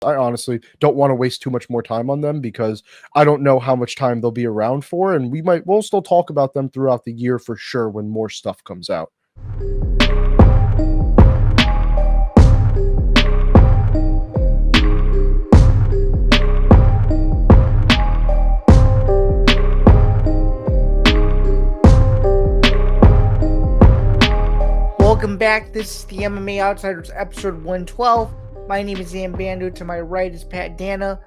I honestly don't want to waste too much more time on them because I don't know how much time they'll be around for, and we'll still talk about them throughout the year for sure when more stuff comes out. Welcome back. This is the MMA Outsiders episode 112. My name is Zain Bando. To my right is Pat Danna.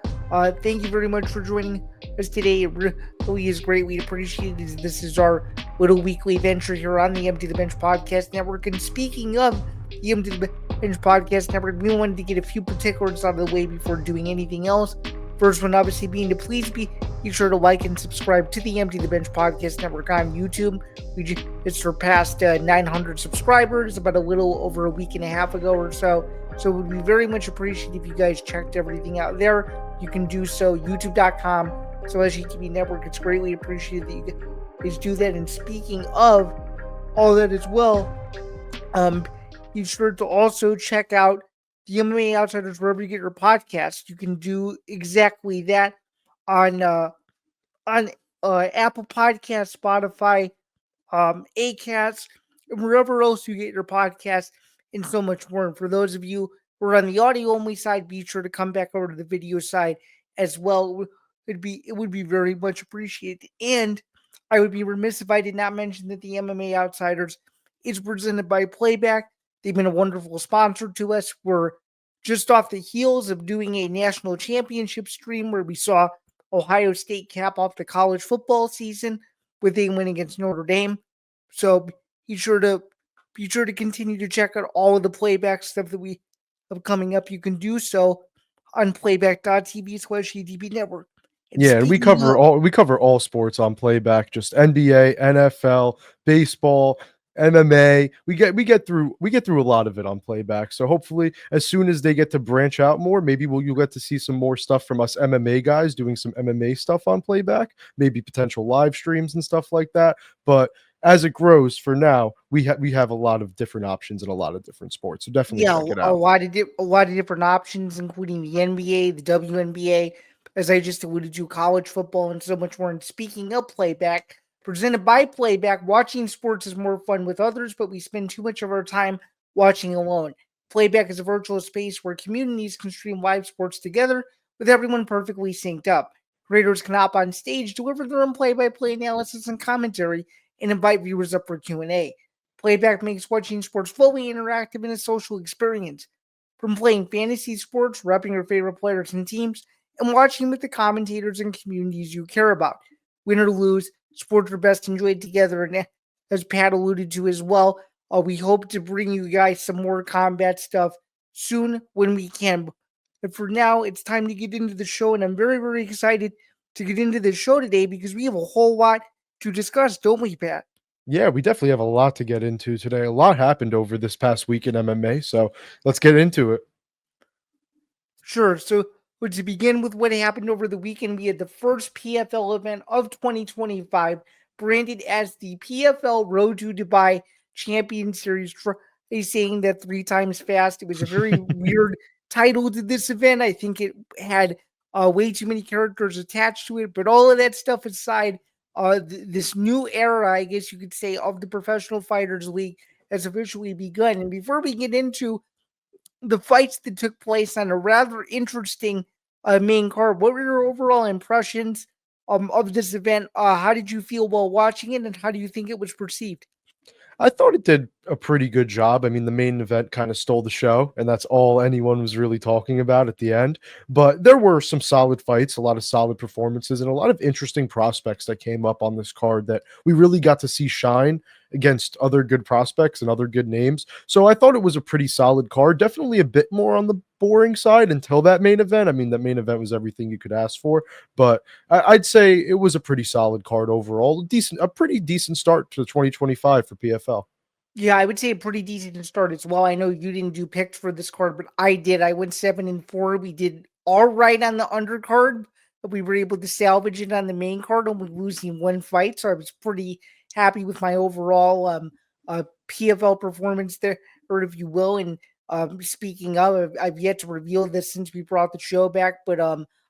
Thank you very much for joining us today. It really is great. We appreciate it. This is our little weekly venture here on the Empty the Bench Podcast Network. And speaking of the Empty the Bench Podcast Network, we wanted to get a few particulars out of the way before doing anything else. First one, obviously, being to please be sure to like and subscribe to the Empty the Bench Podcast Network on YouTube. We just surpassed 900 subscribers about a little over a week and a half ago or so. So it would be very much appreciated if you guys checked everything out there. You can do so, youtube.com/ETB Network. It's greatly appreciated that you guys do that. And speaking of all that as well, be sure to also check out the MMA Outsiders wherever you get your podcast. You can do exactly that on Apple Podcasts, Spotify, Acast, and wherever else you get your podcast, and so much more. And for those of you who are on the audio only side, be sure to come back over to the video side as well. It would be very much appreciated. And I would be remiss if I did not mention that the MMA Outsiders is presented by Playback. They've been a wonderful sponsor to us. We're just off the heels of doing a national championship stream where we saw Ohio State cap off the college football season with a win against Notre Dame. So be sure to continue to check out all of the Playback stuff that we have coming up. You can do so on playback.tv/ETB Network. Yeah, and we cover all sports on Playback, just NBA, NFL, baseball, MMA. We get through a lot of it on Playback. So hopefully as soon as they get to branch out more, maybe you'll get to see some more stuff from us MMA guys doing some MMA stuff on Playback, maybe potential live streams and stuff like that. But as it grows, for now, we have a lot of different options in a lot of different sports. So definitely check it out. A lot of different options, including the NBA, the WNBA, as I just alluded to, college football, and so much more. And speaking of Playback, presented by Playback, watching sports is more fun with others, but we spend too much of our time watching alone. Playback is a virtual space where communities can stream live sports together with everyone perfectly synced up. Creators can hop on stage, deliver their own play-by-play analysis and commentary, and invite viewers up for Q&A. Playback makes watching sports fully interactive and a social experience. From playing fantasy sports, repping your favorite players and teams, and watching with the commentators and communities you care about. Win or lose, sports are best enjoyed together, and as Pat alluded to as well, we hope to bring you guys some more combat stuff soon when we can. But for now, it's time to get into the show, and I'm very, very excited to get into the show today because we have a whole lot to discuss, don't we, Pat? Yeah, we definitely have a lot to get into today. A lot happened over this past week in MMA, so let's get into it. Sure. So to begin with what happened over the weekend, we had the first PFL event of 2025, branded as the PFL Road to Dubai Champion Series, saying that 3 times fast. It was a very weird title to this event. I think it had way too many characters attached to it, but all of that stuff aside, this new era, I guess you could say, of the Professional Fighters League has officially begun. And before we get into the fights that took place on a rather interesting main card, what were your overall impressions of this event? How did you feel while watching it, and how do you think it was perceived? I thought it did a pretty good job. I mean, the main event kind of stole the show, and that's all anyone was really talking about at the end. But there were some solid fights, a lot of solid performances, and a lot of interesting prospects that came up on this card that we really got to see shine against other good prospects and other good names. So I thought it was a pretty solid card, definitely a bit more on the boring side until that main event. I mean, that main event was everything you could ask for, but I'd say it was a pretty solid card overall. A pretty decent start to 2025 for PFL. Yeah, I would say a pretty decent start as well. I know you didn't do picks for this card, but I did. I went 7-4. We did all right on the undercard, but we were able to salvage it on the main card, only losing 1 fight. So I was pretty happy with my overall PFL performance there, or if you will. And Speaking of, I've yet to reveal this since we brought the show back, but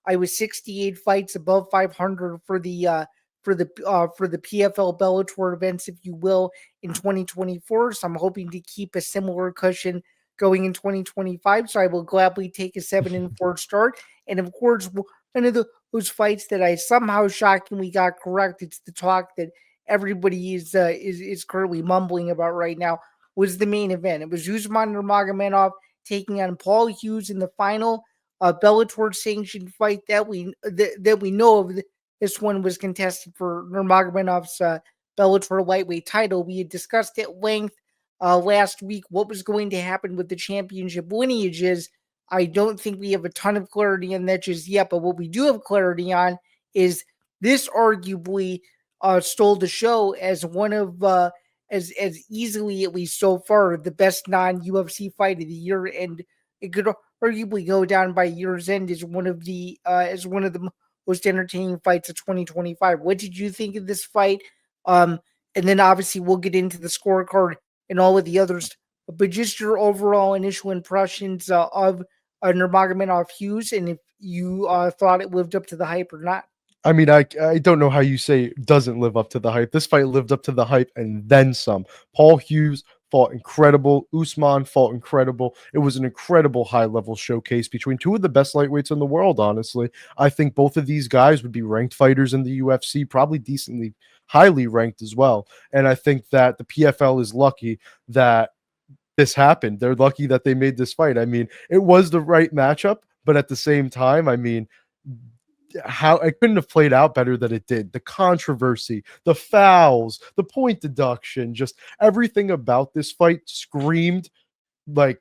I was 68 fights above 500 for the PFL Bellator events, if you will, in 2024. So I'm hoping to keep a similar cushion going in 2025. So I will gladly take a 7-4 start. And of course, one of those fights that I somehow shockingly got correct. It's the talk that everybody is currently mumbling about right now. Was the main event. It was Usman Nurmagomedov taking on Paul Hughes in the final Bellator sanctioned fight that we know of. This one was contested for Nurmagomedov's Bellator lightweight title. We had discussed at length last week what was going to happen with the championship lineages. I don't think we have a ton of clarity on that just yet, but what we do have clarity on is this arguably stole the show as one of as easily, at least so far, the best non-UFC fight of the year, and it could arguably go down by year's end as one of the most entertaining fights of 2025. What did you think of this fight? And then obviously we'll get into the scorecard and all of the others, but just your overall initial impressions of Nurmagomedov Hughes, and if you thought it lived up to the hype or not. I mean, I don't know how you say it doesn't live up to the hype. This fight lived up to the hype and then some. Paul Hughes fought incredible. Usman fought incredible. It was an incredible high-level showcase between two of the best lightweights in the world, honestly. I think both of these guys would be ranked fighters in the UFC, probably decently highly ranked as well. And I think that the PFL is lucky that this happened. They're lucky that they made this fight. I mean, it was the right matchup, but at the same time, I mean, how it couldn't have played out better than it did. The controversy, the fouls, the point deduction, just everything about this fight screamed like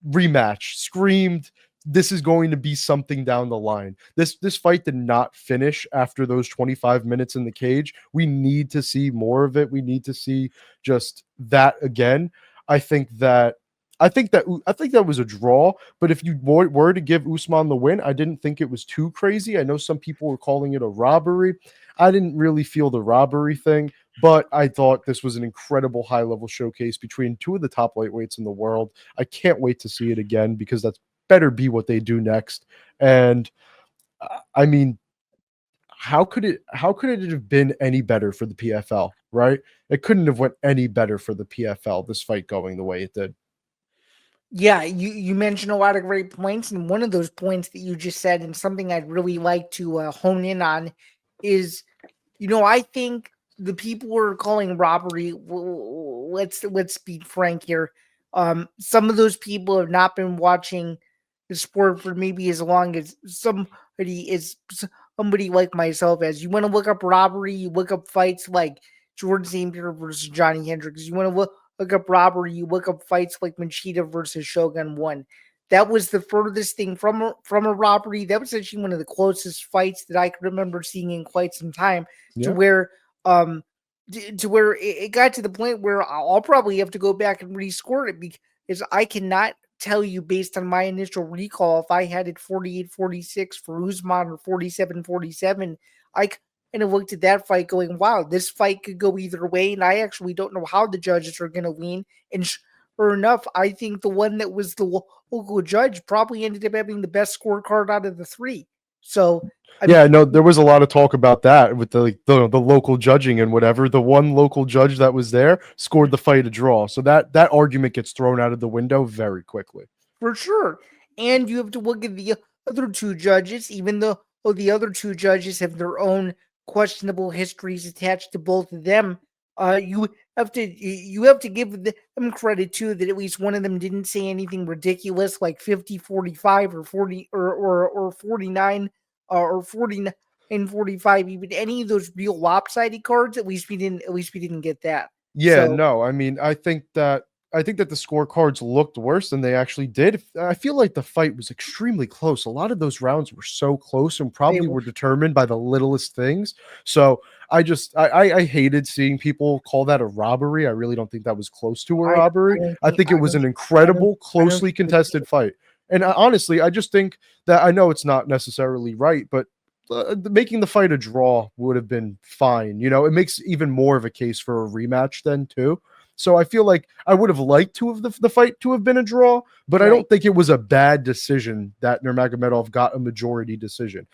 rematch, screamed this is going to be something down the line. This fight did not finish after those 25 minutes in the cage. We need to see more of it. We need to see just that again. I think that was a draw, but if you were to give Usman the win, I didn't think it was too crazy. I know some people were calling it a robbery. I didn't really feel the robbery thing, but I thought this was an incredible high-level showcase between two of the top lightweights in the world. I can't wait to see it again because that's better be what they do next. And I mean, how could it have been any better for the PFL, right? It couldn't have went any better for the PFL, this fight going the way it did. Yeah, you mentioned a lot of great points, and one of those points that you just said, and something I'd really like to hone in on, is, I think the people who are calling robbery. Let's be frank here. Some of those people have not been watching the sport for maybe as long as somebody like myself. As you want to look up robbery, you look up fights like George St. Pierre versus Johnny Hendricks. You want to look up robbery, you look up fights like Machida versus Shogun 1. That was the furthest thing from a robbery. That was actually one of the closest fights that I could remember seeing in quite some time. To where it got to the point where I'll probably have to go back and rescore it because I cannot tell you based on my initial recall if I had it 48-46 for Usman or 47-47. I kind of looked at that fight going, wow, this fight could go either way. And I actually don't know how the judges are going to lean. And sure enough, I think the one that was the local judge probably ended up having the best scorecard out of the three. So, there was a lot of talk about that with the local judging and whatever. The one local judge that was there scored the fight a draw. So that argument gets thrown out of the window very quickly. For sure. And you have to look at the other two judges, even though the other two judges have their own questionable histories attached to both of them. You have to give them credit too that at least one of them didn't say anything ridiculous like 50-45 or 40 or 49 or 49-45. Even any of those real lopsided cards, at least we didn't get that. Yeah, no, I mean, I think that the scorecards looked worse than they actually did. I feel like the fight was extremely close. A lot of those rounds were so close and probably were determined by the littlest things. So I hated seeing people call that a robbery. I really don't think that was close to a robbery. I think it was an incredible, closely contested fight. And honestly, I just think that I know it's not necessarily right, but making the fight a draw would have been fine. It makes even more of a case for a rematch then too. So I feel like I would have liked to have the fight to have been a draw, but I Right. don't think it was a bad decision that Nurmagomedov got a majority decision.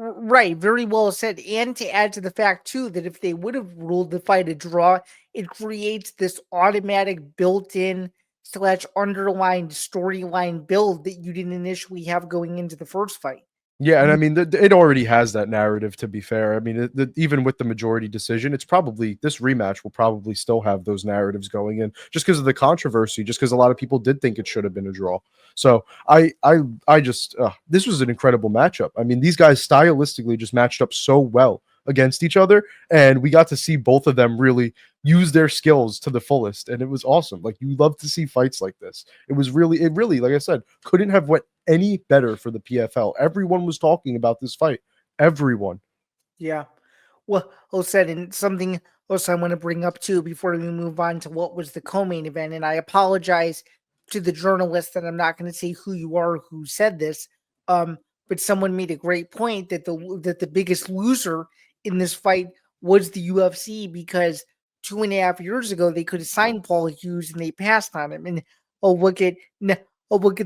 Right, very well said. And to add to the fact too that if they would have ruled the fight a draw, it creates this automatic built-in slash underlined storyline build that you didn't initially have going into the first fight. Yeah, and I You mean, it already has that narrative, to be fair. I mean, even with the majority decision, it's probably this rematch will probably still have those narratives going in just because of the controversy, just because a lot of people did think it should have been a draw. So I just, this was an incredible matchup. I mean, these guys stylistically just matched up so well against each other, and we got to see both of them really use their skills to the fullest, and it was awesome. Like, you love to see fights like this. It really, like I said, couldn't have went any better for the PFL. Everyone was talking about this fight. Everyone. Yeah. Well, said, and something else I want to bring up too before we move on to what was the co-main event. And I apologize to the journalist that I'm not going to say who you are who said this. But someone made a great point that the biggest loser in this fight was the UFC because 2.5 years ago they could have signed Paul Hughes and they passed on him. And oh look at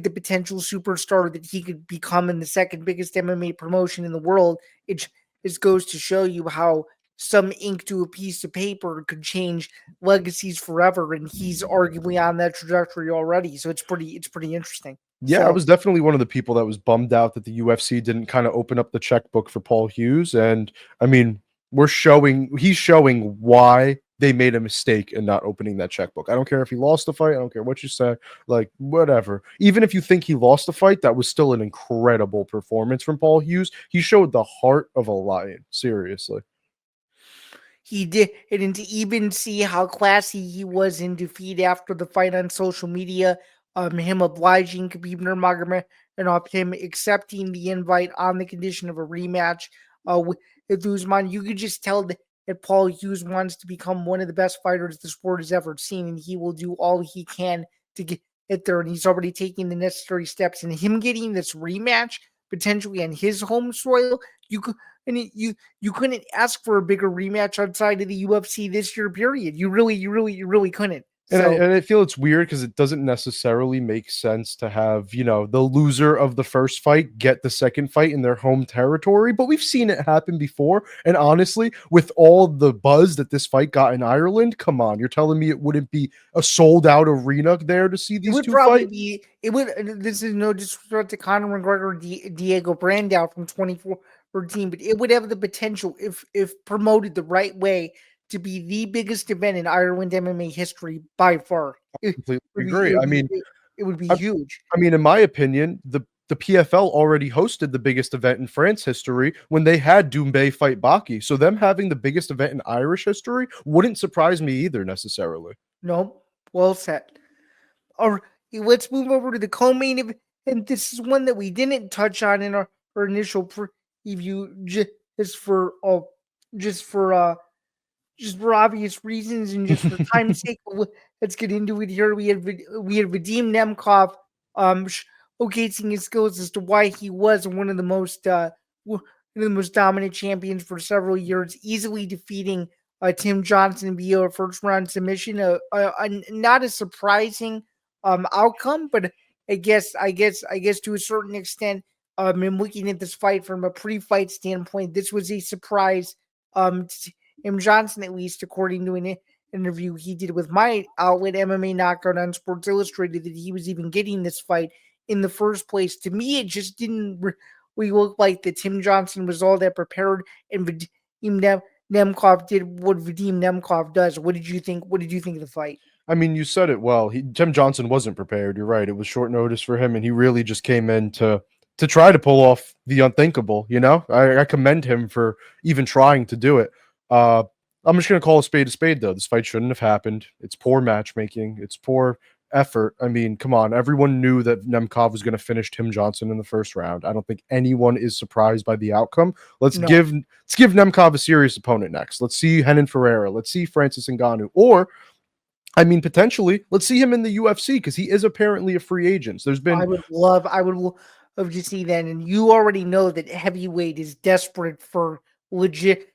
the potential superstar that he could become in the second biggest MMA promotion in the world. This goes to show you how some ink to a piece of paper could change legacies forever, and he's arguably on that trajectory already. So it's pretty interesting. Yeah, I So was definitely one of the people that was bummed out that the UFC didn't kind of open up the checkbook for Paul Hughes. And I mean, he's showing why they made a mistake in not opening that checkbook. I don't care if he lost the fight. I don't care what you say. Like, whatever. Even if you think he lost the fight, that was still an incredible performance from Paul Hughes. He showed the heart of a lion. Seriously. he did, and to even see how classy he was in defeat after the fight on social media, him obliging Khabib Nurmagomedov, him accepting the invite on the condition of a rematch with Usman, you could just tell that Paul Hughes wants to become one of the best fighters the sport has ever seen, and he will do all he can to get there. And he's already taking the necessary steps. And him getting this rematch potentially on his home soil, you could. And you couldn't ask for a bigger rematch outside of the UFC this year, period. You really couldn't. And So I feel it's weird because it doesn't necessarily make sense to have, the loser of the first fight get the second fight in their home territory, but we've seen it happen before. And honestly, with all the buzz that this fight got in Ireland, come on, you're telling me it wouldn't be a sold out arena there to see it these would two probably fight? be it would. This is no disrespect to Conor McGregor, Diego Brandao from 2014, but it would have the potential if promoted the right way to be the biggest event in Ireland MMA history by far. Completely Would be agree. I mean, it would be I, huge. I mean, in my opinion, the PFL already hosted the biggest event in France history when they had Doumbé fight Baki. So them having the biggest event in Irish history wouldn't surprise me either necessarily. No, well said. All right, let's move over to the co-main event. And this is one that we didn't touch on in our initial preview, just for just for uh just for obvious reasons and just for time's sake. Let's get into it here. We had Vadim Nemkov showcasing his skills as to why he was one of the most dominant champions for several years, easily defeating Tim Johnson via a first round submission. Not a surprising outcome, but I guess to a certain extent, in looking at this fight from a pre-fight standpoint, this was a surprise. Tim Johnson, at least according to an interview he did with my outlet, MMA Knockout on Sports Illustrated, that he was even getting this fight in the first place. To me, it just didn't really look like that Tim Johnson was all that prepared, and Vadim Nemkov did what Vadim Nemkov does. What did you think? What did you think of the fight? I mean, you said it well. Tim Johnson wasn't prepared. You're right. It was short notice for him, and he really just came in to try to pull off the unthinkable. I commend him for even trying to do it. I'm just gonna call a spade, though. This fight shouldn't have happened. It's poor matchmaking. It's poor effort. I mean, come on. Everyone knew that Nemkov was going to finish Tim Johnson in the first round. I don't think anyone is surprised by the outcome. Let's No. give Nemkov a serious opponent next. Let's see Renan Ferreira. Let's see Francis Ngannou. Or I mean, potentially, let's see him in the UFC because he is apparently a free agent. So there's been I would love to see that. And you already know that heavyweight is desperate for legitimate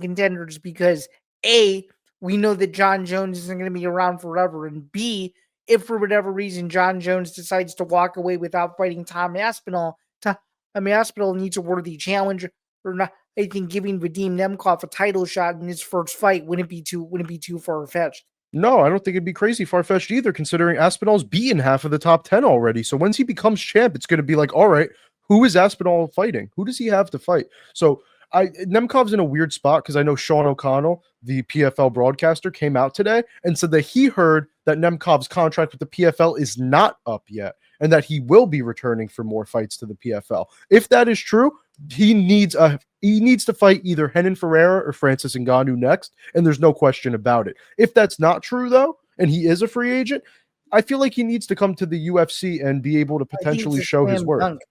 contenders because A, we know that John Jones isn't going to be around forever. And B, if for whatever reason John Jones decides to walk away without fighting Tom Aspinall, Tom Aspinall needs a worthy challenge. Or not, I think giving Vadim Nemkov a title shot in his first fight wouldn't be too far fetched. No, I don't think it'd be crazy far-fetched either, considering Aspinall's beaten half of the top 10 already. So once he becomes champ, it's going to be like, all right, who is Aspinall fighting? Who does he have to fight? So Nemkov's in a weird spot because I know Sean O'Connell, the PFL broadcaster, came out today and said that he heard that Nemkov's contract with the PFL is not up yet and that he will be returning for more fights to the PFL. If that is true, he needs to fight either Renan Ferreira or Francis Ngannou next, and there's no question about it. If that's not true, though, and he is a free agent, I feel like he needs to come to the UFC and be able to potentially show his worth. Dunk.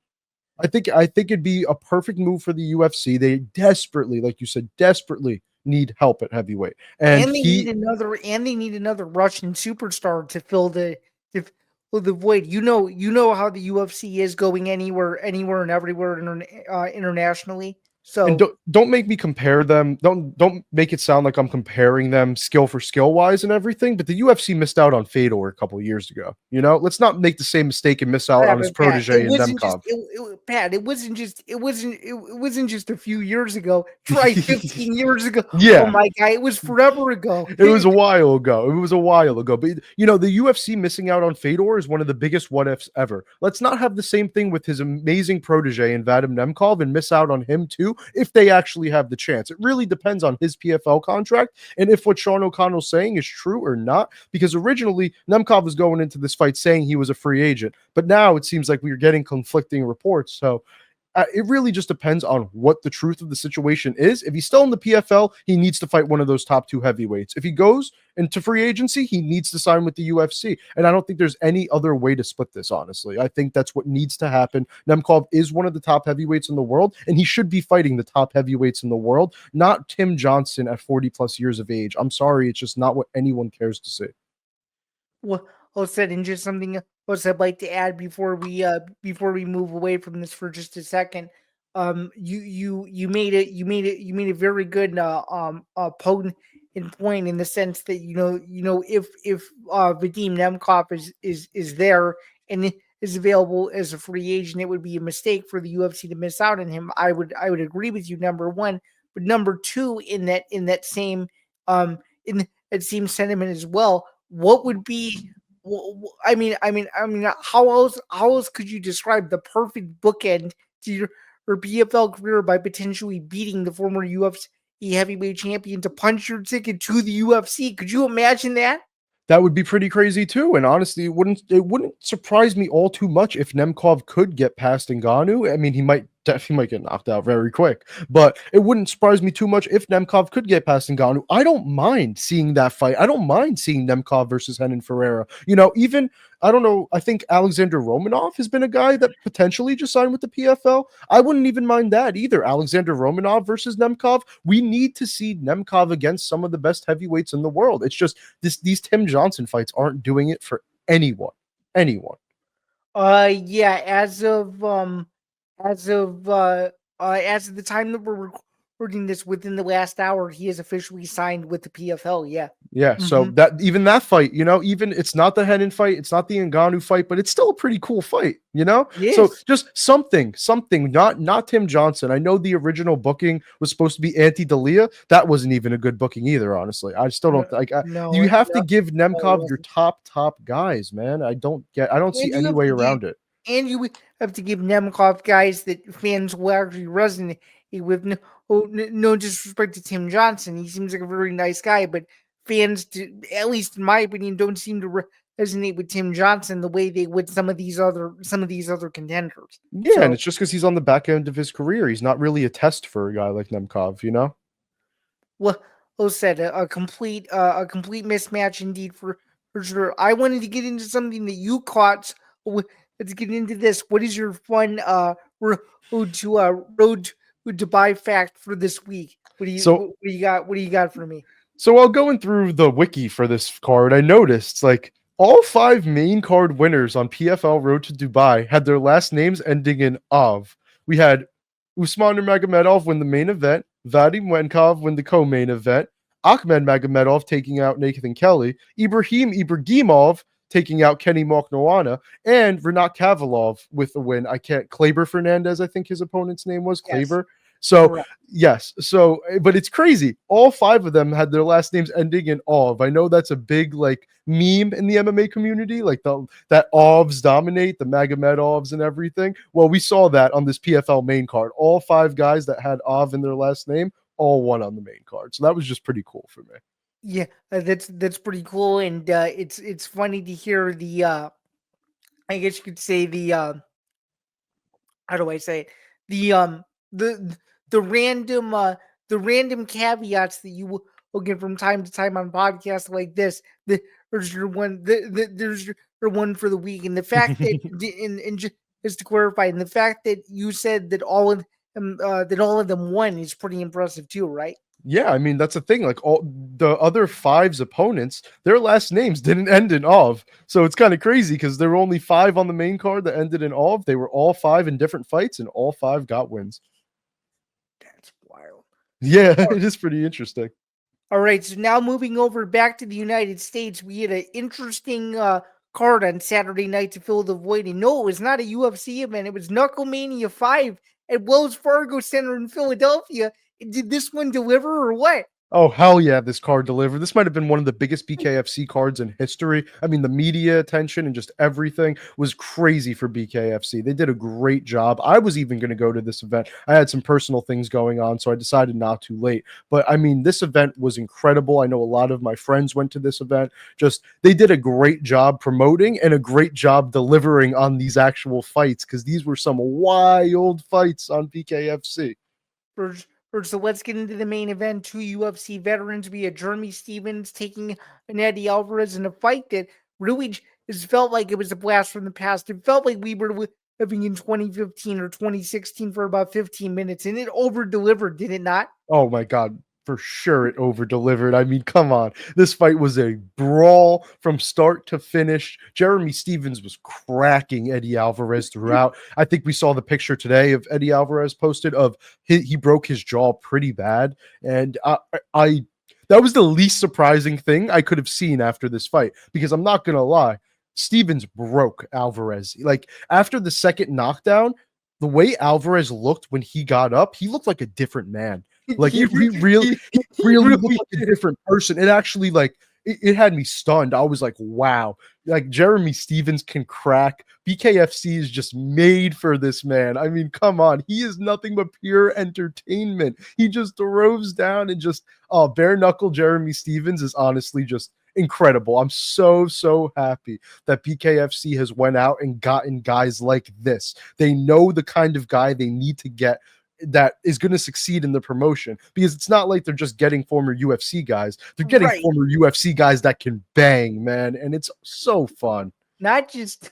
I think it'd be a perfect move for the UFC. They desperately, like you said, need help at heavyweight, and they need another Russian superstar to fill the void. You know how the UFC is going anywhere and everywhere internationally. So and don't make me compare them. Don't make it sound like I'm comparing them skill for skill wise and everything. But the UFC missed out on Fedor a couple of years ago. You know, let's not make the same mistake and miss out on his protege in Nemkov. Pat, it wasn't just a few years ago. Try 15 years ago. Yeah. Oh my God, it was forever ago. It was a while ago. But you know, the UFC missing out on Fedor is one of the biggest what ifs ever. Let's not have the same thing with his amazing protege in Vadim Nemkov and miss out on him too if they actually have the chance. It really depends on his PFL contract and if what Sean O'Connell's saying is true or not, because originally Nemkov was going into this fight saying he was a free agent, but now it seems like we're getting conflicting reports. So it really just depends on what the truth of the situation is. If he's still in the PFL, he needs to fight one of those top two heavyweights. If he goes into free agency, he needs to sign with the UFC. And I don't think there's any other way to split this, honestly. I think that's what needs to happen. Nemkov is one of the top heavyweights in the world, and he should be fighting the top heavyweights in the world, not Tim Johnson at 40 plus years of age. I'm sorry, it's just not what anyone cares to see. Well, said, and just something else I'd like to add before we move away from this for just a second. You made a very good potent point in the sense that if Vadim Nemkov is there and is available as a free agent, it would be a mistake for the UFC to miss out on him. I would agree with you, number one, but number two, in that same sentiment as well. What would be? I mean, how else could you describe the perfect bookend to your PFL career by potentially beating the former UFC heavyweight champion to punch your ticket to the UFC? Could you imagine that? That would be pretty crazy too. And honestly, it wouldn't surprise me all too much if Nemkov could get past Ngannou. I mean, he might get knocked out very quick, but it wouldn't surprise me too much if Nemkov could get past Ngannou. I don't mind seeing that fight. I don't mind seeing Nemkov versus Renan Ferreira. You know, even, I don't know, I think Alexander Romanov has been a guy that potentially just signed with the PFL. I wouldn't even mind that either. Alexander Romanov versus Nemkov. We need to see Nemkov against some of the best heavyweights in the world. It's just these Tim Johnson fights aren't doing it for anyone. Yeah, as of the time that we're recording this, within the last hour, he is officially signed with the PFL. Yeah. So that fight, even it's not the Renan fight, it's not the Ngannou fight, but it's still a pretty cool fight, Yes. So just something, not Tim Johnson. I know the original booking was supposed to be Antti D'Elia. That wasn't even a good booking either, honestly. I still don't like. You have to give Nemkov your top guys, man. I don't see any way around it. And you have to give Nemkov guys that fans will actually resonate with. No disrespect to Tim Johnson, he seems like a very nice guy, but fans, at least in my opinion, don't seem to resonate with Tim Johnson the way they would some of these other contenders. Yeah, and it's just because he's on the back end of his career. He's not really a test for a guy like Nemkov, Well, said a complete mismatch indeed for sure. I wanted to get into something that you caught. Let's get into this. What is your fun road to Dubai fact for this week? What do you got for me? So while going through the wiki for this card, I noticed like all 5 main card winners on PFL Road to Dubai had their last names ending in Ov. We had Usman Nurmagomedov win the main event, Vadim Nemkov win the co-main event, Ahmed Magomedov taking out Nathan Kelly, Ibrahim Ibrahimov taking out Kenny Moknoana, and Renat Kavalov with the win. Kleber Fernandez, I think his opponent's name was Yes, Kleber. So correct. yes, so but it's crazy. All five of them had their last names ending in ov. I know that's a big like meme in the MMA community, like that ovs dominate the Magomedovs and everything. Well, we saw that on this PFL main card. All five guys that had ov in their last name all won on the main card. So that was just pretty cool for me. Yeah, that's pretty cool, and it's funny to hear the I guess you could say the how do I say it? The the the random the random caveats that you will get from time to time on podcasts like this. There's your one. There's your one for the week, and the fact that and just to clarify, and the fact that you said that all of them won is pretty impressive too, right? Yeah, I mean that's the thing. Like all the other five's opponents, their last names didn't end in ov. So it's kind of crazy because there were only five on the main card that ended in ov. They were all five in different fights, and all five got wins. That's wild. Yeah, it is pretty interesting. All right, so now moving over back to the United States, we had an interesting card on Saturday night to fill the void. And no, it was not a UFC event. It was Knuckle Mania 5 at Wells Fargo Center in Philadelphia. Did this one deliver or what? Oh, hell yeah, this card delivered. This might have been one of the biggest BKFC cards in history. I mean, the media attention and just everything was crazy for BKFC. They did a great job. I was even going to go to this event. I had some personal things going on, so I decided not to late. But I mean, this event was incredible. I know a lot of my friends went to this event. Just they did a great job promoting and a great job delivering on these actual fights because these were some wild fights on BKFC. So let's get into the main event. Two UFC veterans. We had Jeremy Stevens taking an Eddie Alvarez in a fight that really just felt like it was a blast from the past. It felt like we were living in 2015 or 2016 for about 15 minutes, and it over delivered, did it not? Oh my God. For sure, it over delivered. I mean, come on. This fight was a brawl from start to finish. Jeremy Stevens was cracking Eddie Alvarez throughout. I think we saw the picture today of Eddie Alvarez posted of he broke his jaw pretty bad. And I that was the least surprising thing I could have seen after this fight because I'm not going to lie. Stevens broke Alvarez. Like after the second knockdown, the way Alvarez looked when he got up, he looked like a different man. Like he really looked like a different person. It actually like it had me stunned. I was like, wow, like Jeremy Stevens can crack. BKFC is just made for this man. I mean, come on. He is nothing but pure entertainment. He just throws down and just bare knuckle Jeremy Stevens is honestly just incredible. I'm so happy that BKFC has went out and gotten guys like this. They know the kind of guy they need to get that is going to succeed in the promotion because it's not like they're just getting former UFC guys. They're getting Right. former UFC guys that can bang, man, and it's so fun. Not just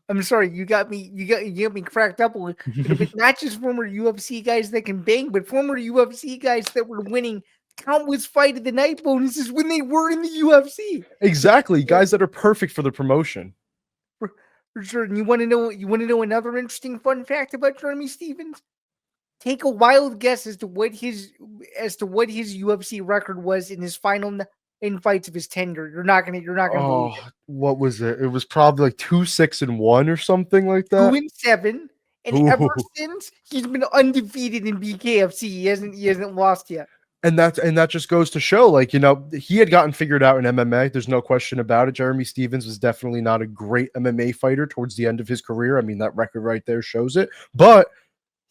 I'm sorry, you got me cracked up a little bit, but not just former UFC guys that can bang, but former UFC guys that were winning countless fight of the night bonuses when they were in the UFC. Exactly, guys that are perfect for the promotion. For sure. And you want to know another interesting fun fact about Jeremy Stevens? Take a wild guess as to what his UFC record was in his final in fights of his tenure. You're not gonna believe it. What was it? It was probably like 2-6-1 or something like that. 2-7, and ever since he's been undefeated in BKFC. He hasn't lost yet. And that just goes to show, like, you know, he had gotten figured out in MMA. There's no question about it. Jeremy Stevens was definitely not a great MMA fighter towards the end of his career. I mean, that record right there shows it. But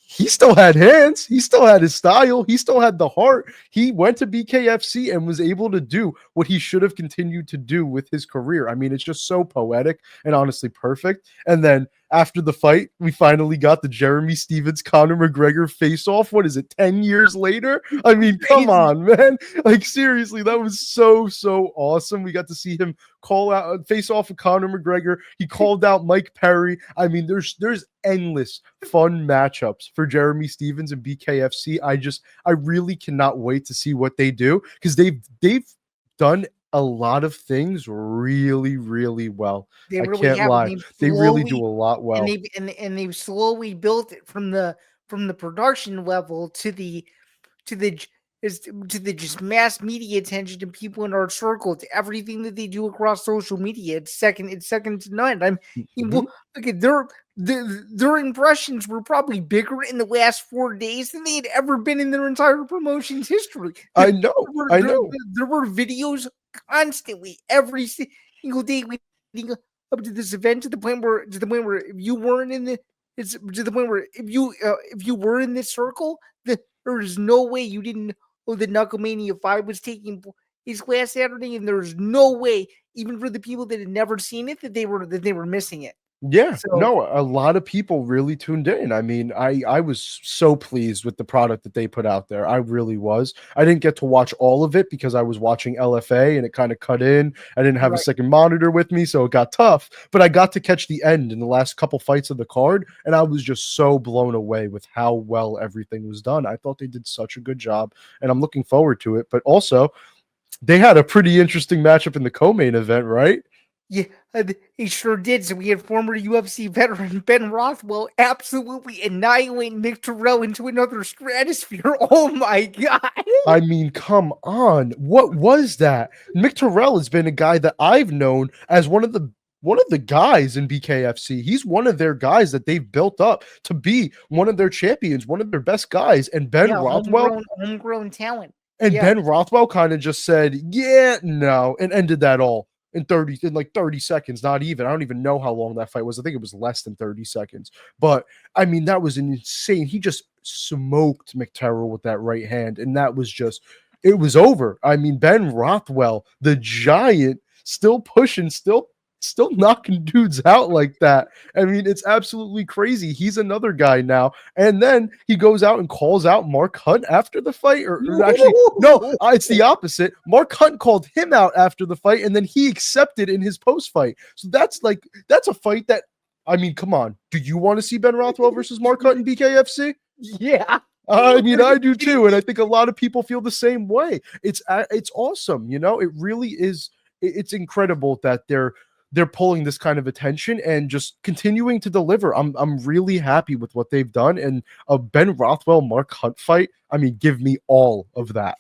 he still had hands. He still had his style. He still had the heart. He went to BKFC and was able to do what he should have continued to do with his career. I mean, it's just so poetic and honestly perfect. And then after the fight, we finally got the Jeremy Stevens Conor McGregor face off. What is it, 10 years later? I mean, come on, man. Like, seriously, that was so awesome. We got to see him call out face off with Conor McGregor. He called out Mike Perry. I mean, there's endless fun matchups for Jeremy Stevens and BKFC. I really cannot wait to see what they do because they've done a lot of things really well. They I really can't have. lie. They really do a lot well. And they've slowly built it from the production level to the to the just mass media attention to people in our circle, to everything that they do across social media. It's second to none. Mhm. Okay, their impressions were probably bigger in the last 4 days than they had ever been in their entire promotion's history. I know. I know. There were videos constantly every single day leading up to this event, to the point where if you weren't in the it's to the point where if you were in this circle, there is no way you didn't know the Knuckle Mania 5 was taking place last Saturday, and there's no way, even for the people that had never seen it, that they were missing it. Yeah, So no, a lot of people really tuned in. I mean, I was so pleased with the product that they put out there. I really was. I didn't get to watch all of it because I was watching LFA and it kind of cut in. I didn't have a right, second monitor with me, so it got tough. But I got to catch the end in the last couple fights of the card, and I was just so blown away with how well everything was done. I thought they did such a good job, and I'm looking forward to it. But also, they had a pretty interesting matchup in the co-main event, right? yeah, he sure did. So we had former UFC veteran Ben Rothwell absolutely annihilate Mick Terrill into another stratosphere. Oh my god! I mean, come on. What was that? Mick Terrill has been a guy that I've known as one of the guys in BKFC. He's one of their guys that they've built up to be one of their champions, one of their best guys. And Ben Yeah, Rothwell homegrown talent. and Yeah, Ben Rothwell kind of just said, "Yeah, no," and ended that all in like 30 seconds, not even. I don't even know how long that fight was. I think it was less than 30 seconds. But I mean, that was an insane. He just smoked Mick Terrill with that right hand, and that was just it was over. I mean, Ben Rothwell, the giant, still pushing, still knocking dudes out like that. I mean, it's absolutely crazy. He's another guy now. And then he goes out and calls out Mark Hunt after the fight. Or actually, no, it's the opposite. Mark Hunt called him out after the fight, and then he accepted in his post fight. So that's a fight that, I mean, come on. Do you want to see Ben Rothwell versus Mark Hunt in BKFC? yeah. I mean, I do too, and I think a lot of people feel the same way. It's awesome, you know. It really is. It's incredible that they're pulling this kind of attention and just continuing to deliver. I'm really happy with what they've done, and a Ben Rothwell Mark Hunt fight. I mean, give me all of that.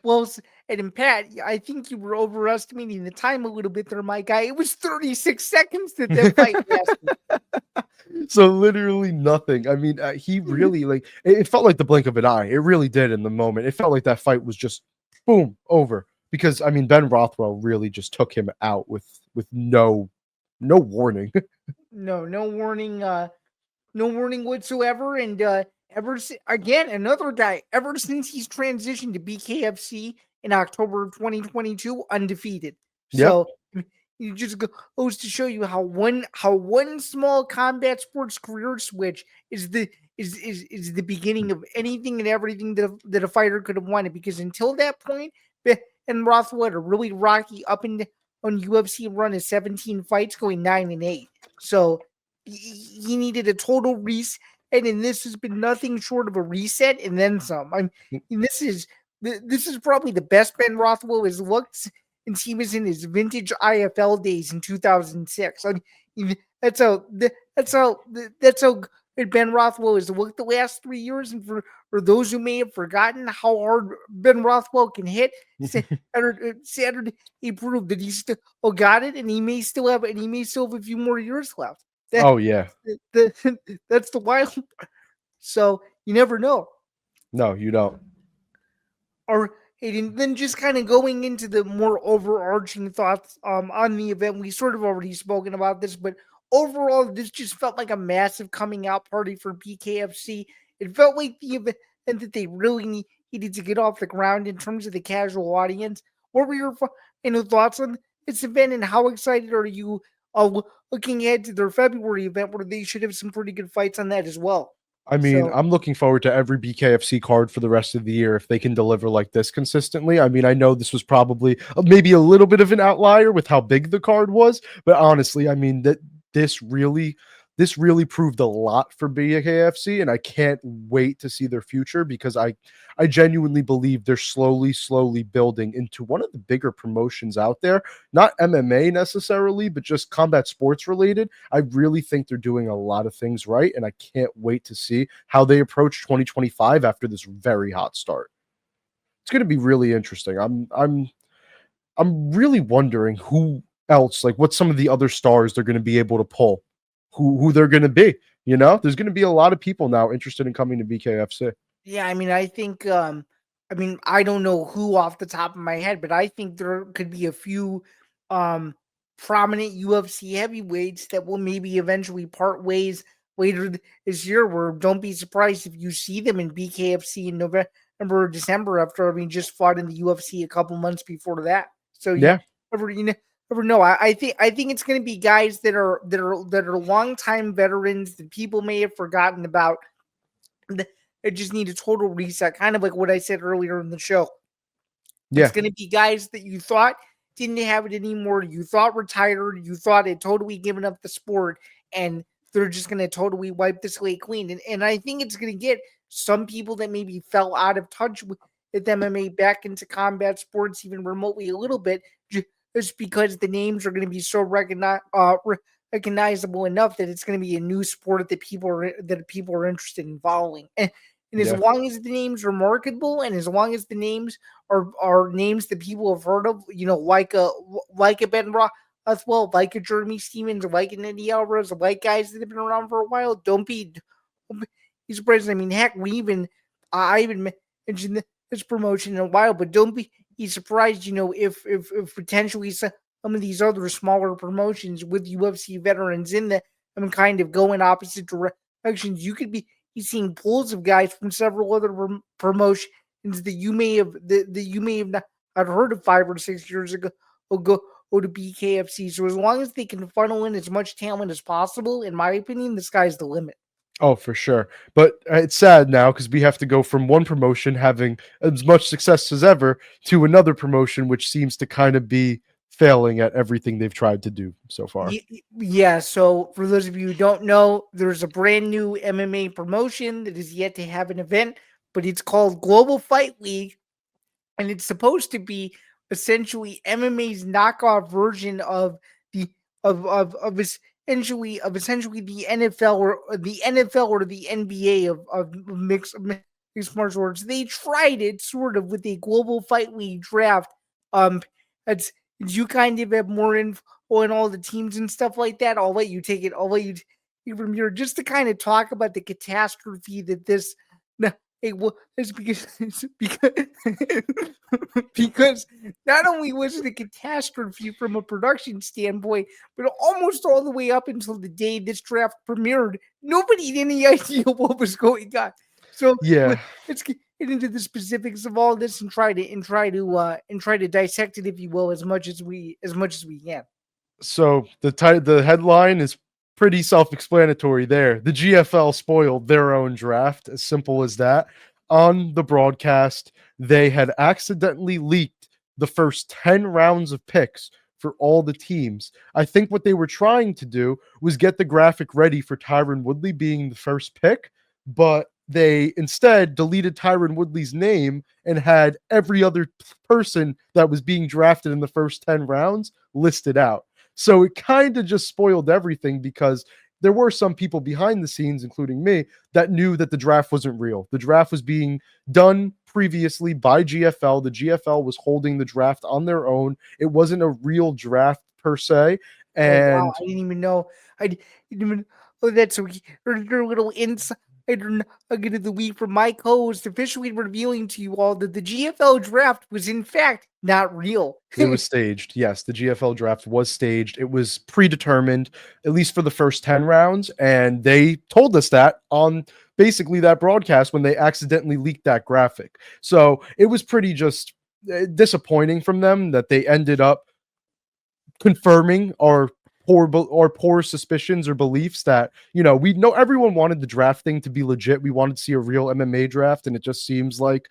Well, and in Pat, I think you were overestimating the time a little bit there, my guy. It was 36 seconds that fight lasted. So literally nothing. I mean, he really it felt like the blink of an eye. It really did in the moment. It felt like that fight was just boom over because I mean Ben Rothwell really just took him out with no warning. No warning, no warning whatsoever. And again, another guy, ever since he's transitioned to BKFC in October of 2022, undefeated. Yep. So it just goes to show you how one small combat sports career switch is the beginning of anything and everything that a fighter could have wanted. Because until that point, and Rothwell had a really rocky up and on UFC run of 17 fights, going 9-8. So he needed a total reset, and this has been nothing short of a reset and then some. I mean, this is probably the best Ben Rothwell has looked since he was in his vintage IFL days in 2006. I mean, that's how good Ben Rothwell has looked the last 3 years. And for those who may have forgotten how hard Ben Rothwell can hit, Saturday he proved that he still got it, and he may still have a few more years left. Oh yeah. That's the wild part. So you never know. No, you don't. Or and then just kind of going into the more overarching thoughts on the event. We sort of already spoken about this, but overall, this just felt like a massive coming out party for BKFC. It felt like the event that they really needed to get off the ground in terms of the casual audience. What were your thoughts on this event, and how excited are you looking ahead to their February event, where they should have some pretty good fights on that as well? I mean, I'm looking forward to every BKFC card for the rest of the year if they can deliver like this consistently. I mean, I know this was probably maybe a little bit of an outlier with how big the card was, but honestly, I mean that this really this really proved a lot for BKFC, and I can't wait to see their future because I genuinely believe they're slowly building into one of the bigger promotions out there. Not MMA necessarily, but just combat sports related. I really think they're doing a lot of things right, and I can't wait to see how they approach 2025 after this very hot start. It's going to be really interesting. I'm really wondering who else, like what some of the other stars they're going to be able to pull, who they're going to be. You know, there's going to be a lot of people now interested in coming to BKFC. Yeah, I mean, I think, I mean, I don't know who off the top of my head, but I think there could be a few um, prominent UFC heavyweights that will maybe eventually part ways later this year. Where don't be surprised if you see them in BKFC in November or December after having just fought in the UFC a couple months before that. So Yeah, you never know. I think it's going to be guys that are longtime veterans that people may have forgotten about. They just need a total reset, kind of like what I said earlier in the show. It's yeah, going to be guys that you thought didn't have it anymore, you thought retired, you thought had totally given up the sport, and they're just going to totally wipe the slate clean. And I think it's going to get some people that maybe fell out of touch with MMA back into combat sports, even remotely a little bit, just because the names are going to be so recognizable enough that it's going to be a new sport that people are interested in following. And as yeah, long as the names are marketable, and as long as the names are names that people have heard of, like a Ben Rothwell, like a Jeremy Stevens, like an Eddie Alvarez, like guys that have been around for a while, don't be surprised. I mean, heck, I even mentioned this promotion in a while, but don't be surprised, if potentially some of these other smaller promotions with UFC veterans in them kind of go in opposite directions. You could be seeing pools of guys from several other promotions that you may have not heard of 5 or 6 years ago go to BKFC. So as long as they can funnel in as much talent as possible, in my opinion, the sky's the limit. oh, for sure. But it's sad now because we have to go from one promotion having as much success as ever to another promotion which seems to kind of be failing at everything they've tried to do so far. Yeah, so for those of you who don't know, there's a brand new MMA promotion that is yet to have an event, but it's called Global Fight League, and it's supposed to be essentially MMA's knockoff version of the of essentially the NFL or the NBA of mixed martial arts. They tried it sort of with a Global Fight League draft. That's you kind of have more info on all the teams and stuff like that. I'll let you take it. I'll let you take it from here just to kind of talk about the catastrophe that this. Well, it's because because not only was it a catastrophe from a production standpoint, but almost all the way up until the day this draft premiered, nobody had any idea what was going on. So Yeah. let's get into the specifics of all this and try to dissect it, if you will, as much as we can. So the headline is pretty self-explanatory there. The GFL spoiled their own draft, as simple as that. On the broadcast, they had accidentally leaked the first 10 rounds of picks for all the teams. I think what they were trying to do was get the graphic ready for Tyron Woodley being the first pick, but they instead deleted Tyron Woodley's name and had every other person that was being drafted in the first 10 rounds listed out. So it kind of just spoiled everything because there were some people behind the scenes, including me, that knew that the draft wasn't real. The draft was being done previously by GFL. The GFL was holding the draft on their own. It wasn't a real draft per se. Oh wow, And I didn't even know. I didn't even. Oh, that's a little insider nugget of the week from my co-host, officially revealing to you all that the GFL draft was in fact not real. it was staged. Yes, the GFL draft was staged. It was predetermined, at least for the first 10 rounds. And they told us that on basically that broadcast when they accidentally leaked that graphic. So it was pretty just disappointing from them that they ended up confirming our poor suspicions or beliefs that, we know everyone wanted the draft thing to be legit. We wanted to see a real MMA draft, and it just seems like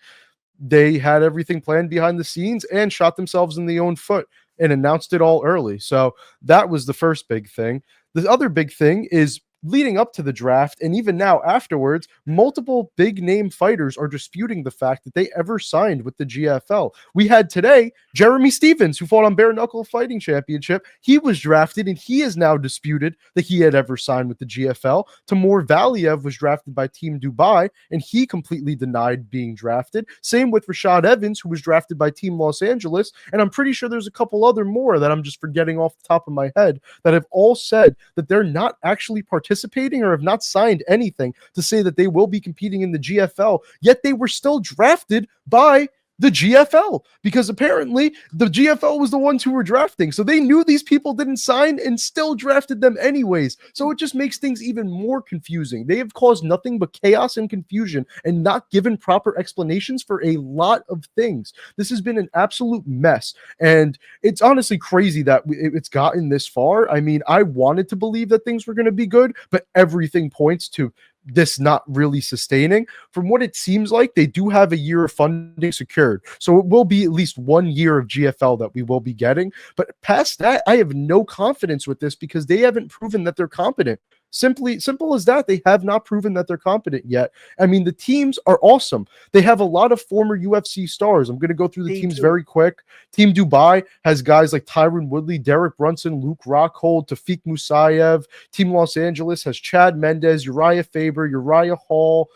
they had everything planned behind the scenes and shot themselves in the own foot and announced it all early. So that was the first big thing. The other big thing is leading up to the draft, and even now afterwards, multiple big name fighters are disputing the fact that they ever signed with the GFL. We had today Jeremy Stevens, who fought on Bare Knuckle Fighting Championship. He was drafted, and he has now disputed that he had ever signed with the GFL. Timur Valiev was drafted by Team Dubai, and he completely denied being drafted. Same with Rashad Evans, who was drafted by Team Los Angeles, and I'm pretty sure there's a couple other more that I'm just forgetting off the top of my head that have all said that they're not actually participating or have not signed anything to say that they will be competing in the GFL, yet they were still drafted by the GFL, because apparently the GFL was the ones who were drafting. So they knew these people didn't sign and still drafted them anyways. So it just makes things even more confusing. They have caused nothing but chaos and confusion and not given proper explanations for a lot of things. This has been an absolute mess. And it's honestly crazy that it's gotten this far. I mean, I wanted to believe that things were going to be good, but everything points to this not really sustaining. From what it seems like, they do have a year of funding secured, so it will be at least 1 year of GFL that we will be getting. But past that, I have no confidence with this because they haven't proven that they're competent. Simple as that. They have not proven that they're competent yet. I mean, the teams are awesome. They have a lot of former UFC stars. I'm going to go through the teams very quick. Team Dubai has guys like Tyron Woodley, Derek Brunson, Luke Rockhold, Tafik Musayev. Team Los Angeles has Chad Mendez, Uriah Faber, Uriah Hall,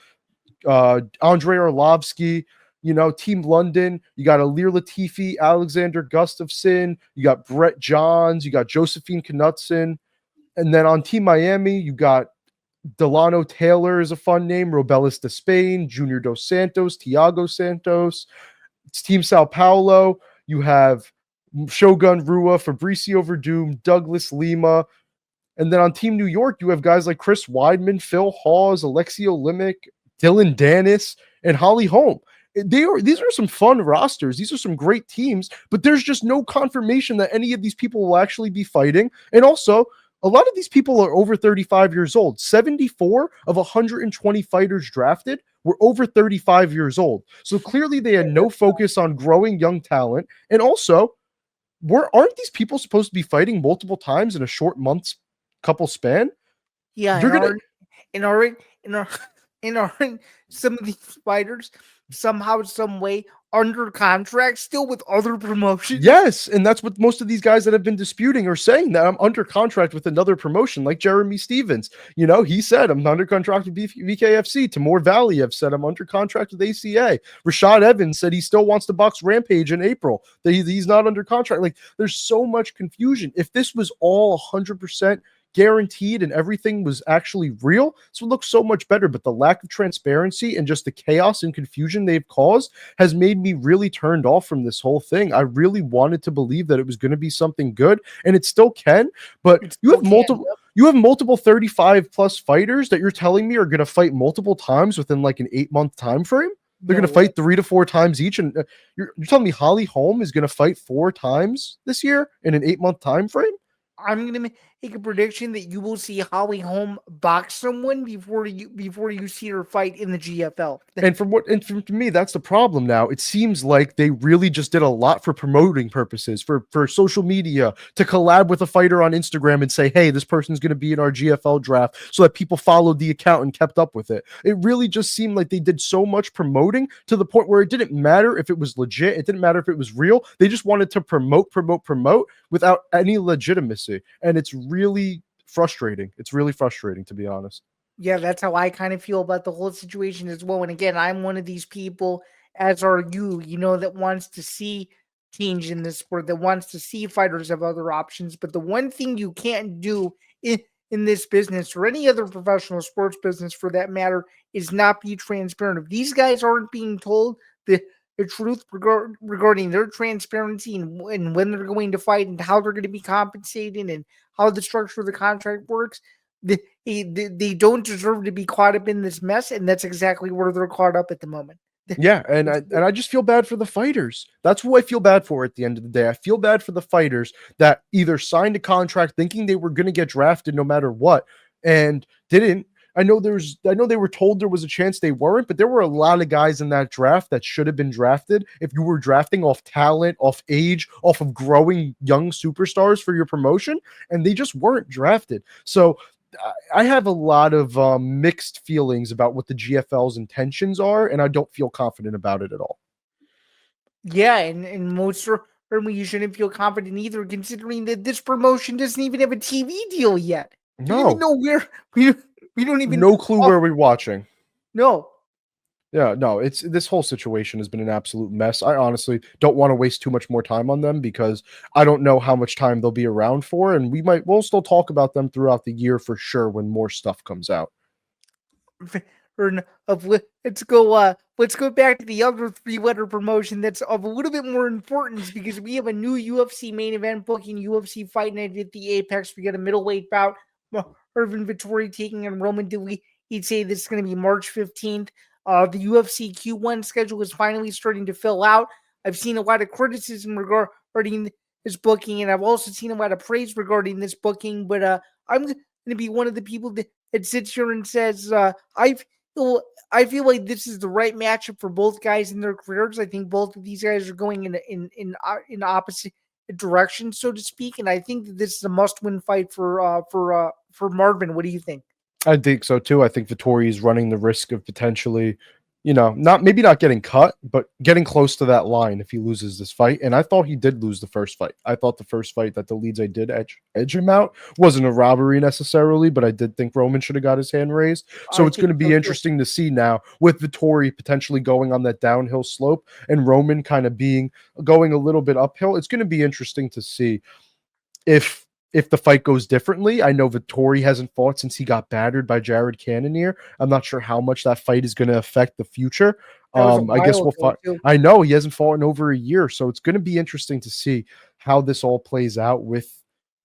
Andre Arlovsky. You know, Team London, you got Alir Latifi, Alexander Gustafsson, you got Brett Johns, you got Josephine Knutson. And then on Team Miami, you got Delano Taylor is a fun name, Robelis de Spain, Junior Dos Santos, Tiago Santos. It's Team Sao Paulo. You have Shogun Rua, Fabricio Verdum, Douglas Lima. And then on Team New York, you have guys like Chris Weidman, Phil Hawes, Alexio Limick, Dylan Dennis, and Holly Holm. These are some fun rosters. These are some great teams, but there's just no confirmation that any of these people will actually be fighting. And also, a lot of these people are over 35 years old. 74 of 120 fighters drafted were over 35 years old. So clearly they had no focus on growing young talent. And also, aren't these people supposed to be fighting multiple times in a short month's couple span? Yeah, some of these fighters somehow, some way under contract still with other promotions. Yes, and that's what most of these guys that have been disputing are saying, that I'm under contract with another promotion, like Jeremy Stevens. You know, he said I'm under contract with BKFC. Timur Valiev said I'm under contract with ACA. Rashad Evans said he still wants to box Rampage in April, that he's not under contract. Like, there's so much confusion. If this was all 100% guaranteed and everything was actually real, this would look so much better. But the lack of transparency and just the chaos and confusion they've caused has made me really turned off from this whole thing. I really wanted to believe that it was going to be something good, and it still can, but you have multiple 35 plus fighters that you're telling me are going to fight multiple times within like an 8-month time frame. They're going to fight 3 to 4 times each, and you're telling me Holly Holm is going to fight 4 times this year in an 8-month time frame? I'm going to make a prediction that you will see Holly Holm box someone before you see her fight in the GFL. And from me, that's the problem now. It seems like they really just did a lot for promoting purposes, for social media, to collab with a fighter on Instagram and say, hey, this person's going to be in our GFL draft, so that people followed the account and kept up with it. It really just seemed like they did so much promoting to the point where it didn't matter if it was legit. It didn't matter if it was real. They just wanted to promote without any legitimacy. And it's really frustrating. It's really frustrating, to be honest. Yeah, that's how I kind of feel about the whole situation as well. And again, I'm one of these people, as are you, that wants to see change in this sport, that wants to see fighters have other options. But the one thing you can't do in this business, or any other professional sports business for that matter, is not be transparent. If these guys aren't being told the truth regarding their transparency and when they're going to fight and how they're going to be compensated and how the structure of the contract works, they don't deserve to be caught up in this mess, and that's exactly where they're caught up at the moment. Yeah, and I just feel bad for the fighters. That's who I feel bad for at the end of the day. I feel bad for the fighters that either signed a contract thinking they were going to get drafted no matter what and didn't. I know they were told there was a chance they weren't, but there were a lot of guys in that draft that should have been drafted if you were drafting off talent, off age, off of growing young superstars for your promotion, and they just weren't drafted. So I have a lot of mixed feelings about what the GFL's intentions are, and I don't feel confident about it at all. Yeah, and most certainly you shouldn't feel confident either, considering that this promotion doesn't even have a TV deal yet. We don't even No, know where we don't even no clue where we're watching. no. Yeah, no, it's this whole situation has been an absolute mess. I honestly don't want to waste too much more time on them because I don't know how much time they'll be around for, and we'll still talk about them throughout the year for sure when more stuff comes out. Let's go back to the other three-letter promotion that's of a little bit more importance, because we have a new UFC main event booking, UFC Fight Night at the Apex. We got a middleweight bout, Marvin Vettori taking on Roman Dolidze. He'd say this is going to be March 15th. The UFC Q1 schedule is finally starting to fill out. I've seen a lot of criticism regarding this booking, and I've also seen a lot of praise regarding this booking, but I'm going to be one of the people that sits here and says, I feel like this is the right matchup for both guys in their careers. I think both of these guys are going in opposite directions, so to speak, and I think that this is a must-win fight for Marvin. What do you think? I think so too. I think Vettori is running the risk of potentially, not getting cut, but getting close to that line if he loses this fight. And I thought he did lose the first fight. I thought the first fight that Dolidze did edge him out wasn't a robbery necessarily, but I did think Roman should have got his hand raised. So it's going to be interesting to see now with Vettori potentially going on that downhill slope and Roman kind of going a little bit uphill. It's going to be interesting to see if the fight goes differently. I know Vettori hasn't fought since he got battered by Jared Cannonier. I'm not sure how much that fight is going to affect the future. I guess we'll fight. I know he hasn't fought in over a year, so it's going to be interesting to see how this all plays out with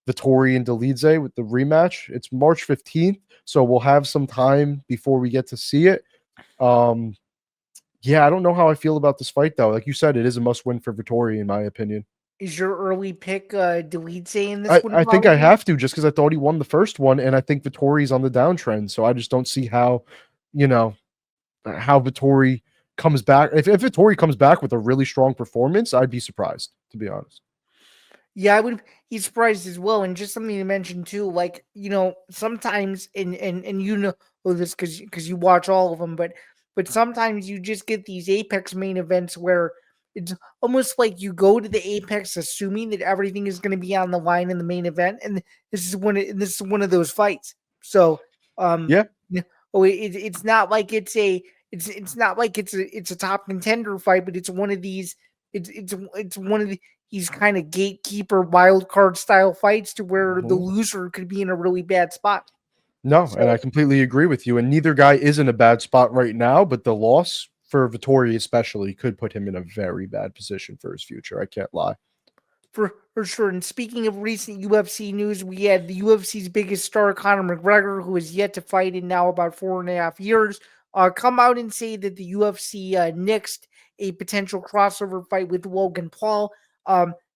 Vettori and Dolidze with the rematch. It's March 15th, so we'll have some time before we get to see it. Yeah, I don't know how I feel about this fight, though. Like you said, it is a must-win for Vettori, in my opinion. Is your early pick Dolidze in this one? I think I have to, just because I thought he won the first one, and I think Vettori's on the downtrend. So I just don't see how Vettori comes back. If Vettori comes back with a really strong performance, I'd be surprised, to be honest. Yeah, I would be surprised as well. And just something to mention too, like, sometimes and this because you watch all of them, but sometimes you just get these Apex main events where it's almost like you go to the Apex assuming that everything is going to be on the line in the main event, and this is one of those fights. So, Yeah. it's not like it's not like it's a top contender fight, but it's one of these. It's one of these kind of gatekeeper wild card style fights to where the loser could be in a really bad spot. No, and I completely agree with you. And neither guy is in a bad spot right now, but the loss for Vettori especially could put him in a very bad position for his future. I can't lie. For sure. And speaking of recent UFC news, we had the UFC's biggest star, Conor McGregor, who is yet to fight in now about 4.5 years, come out and say that the UFC nixed a potential crossover fight with Logan Paul.